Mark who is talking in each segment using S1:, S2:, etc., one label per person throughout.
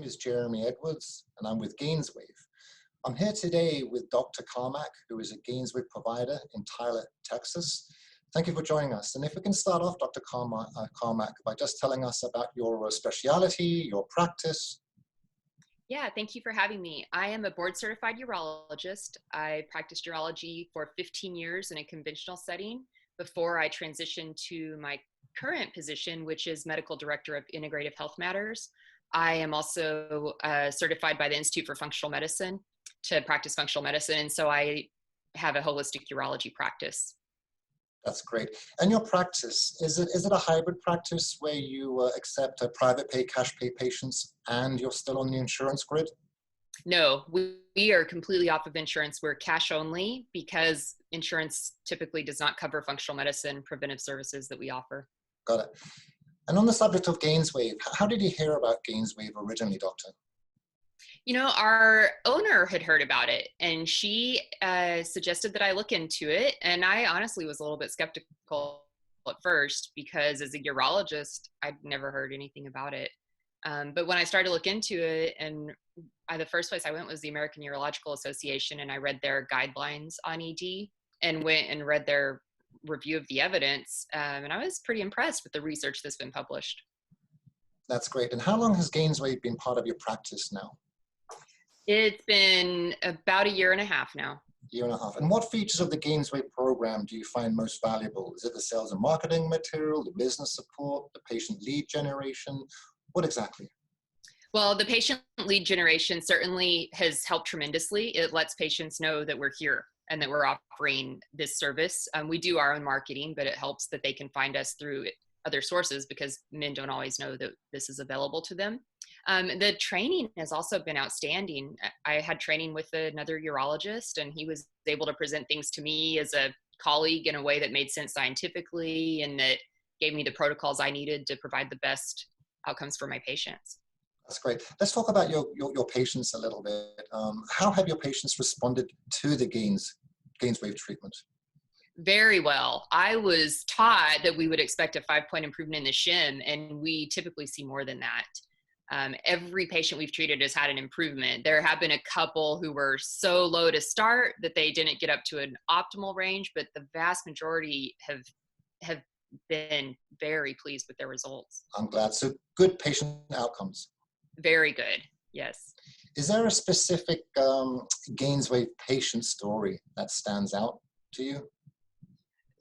S1: is Jeremy Edwards, and I'm with GAINSWave. I'm here today with Dr. Carmack, who is a GAINSWave provider in Tyler, Texas. Thank you for joining us. And if we can start off, Dr. Carmack, by just telling us about your specialty, your practice.
S2: Yeah, thank you for having me. I am a board-certified urologist. I practiced urology for 15 years in a conventional setting before I transitioned to my current position, which is Medical Director of Integrative Health Matters. I am also certified by the Institute for Functional Medicine to practice functional medicine, and so I have a holistic urology practice.
S1: That's great. And your practice, is it a hybrid practice where you accept private pay, cash pay patients, and you're still on the insurance grid?
S2: No, we are completely off of insurance. We're cash only because insurance typically does not cover functional medicine preventive services that we offer.
S1: Got it. And on the subject of GAINSWave, how did you hear about GAINSWave originally, Doctor?
S2: You know, our owner had heard about it, and she suggested that I look into it. And I honestly was a little bit skeptical at first because as a urologist, I'd never heard anything about it. But when I started to look into it, and the first place I went was the American Urological Association, and I read their guidelines on ED and went and read their review of the evidence. And I was pretty impressed with the research that's been published.
S1: That's great. And how long has GAINSWave been part of your practice now?
S2: It's been about a year and a half now.
S1: Year and a half. And what features of the GAINSWave program do you find most valuable? Is it the sales and marketing material, the business support, the patient lead generation? What exactly?
S2: Well, the patient lead generation certainly has helped tremendously. It lets patients know that we're here and that we're offering this service. We do our own marketing, but it helps that they can find us through other sources because men don't always know that this is available to them. The training has also been outstanding. I had training with another urologist, and he was able to present things to me as a colleague in a way that made sense scientifically and that gave me the protocols I needed to provide the best outcomes for my patients.
S1: That's great. Let's talk about your patients a little bit. How have your patients responded to the GAINSWave treatment?
S2: Very well. I was taught that we would expect a 5-point improvement in the shim, and we typically see more than that. Every patient we've treated has had an improvement. There have been a couple who were so low to start that they didn't get up to an optimal range, but the vast majority have been very pleased with their results.
S1: I'm glad. So good patient outcomes.
S2: Very good, yes.
S1: Is there a specific GAINSWave patient story that stands out to you?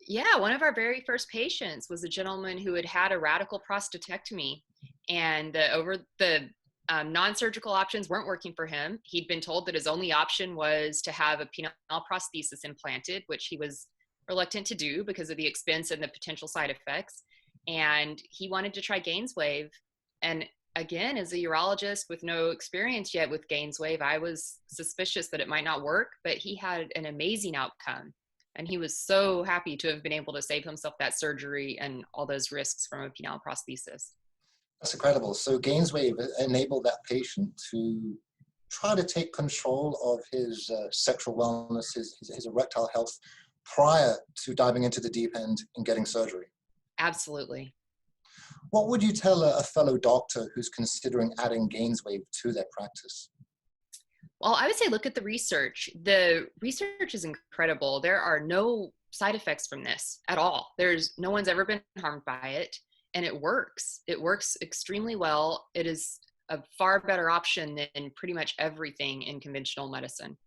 S2: Yeah, one of our very first patients was a gentleman who had had a radical prostatectomy, and the non-surgical options weren't working for him. He'd been told that his only option was to have a penile prosthesis implanted, which he was reluctant to do because of the expense and the potential side effects. And he wanted to try GAINSWave. And again, as a urologist with no experience yet with GAINSWave, I was suspicious that it might not work, but he had an amazing outcome. And he was so happy to have been able to save himself that surgery and all those risks from a penile prosthesis.
S1: That's incredible. So GAINSWave enabled that patient to try to take control of his sexual wellness, his erectile health, prior to diving into the deep end and getting surgery.
S2: Absolutely.
S1: What would you tell a fellow doctor who's considering adding GAINSWave to their practice?
S2: Well, I would say look at the research. The research is incredible. There are no side effects from this at all. No one's ever been harmed by it, and it works. It works extremely well. It is a far better option than pretty much everything in conventional medicine.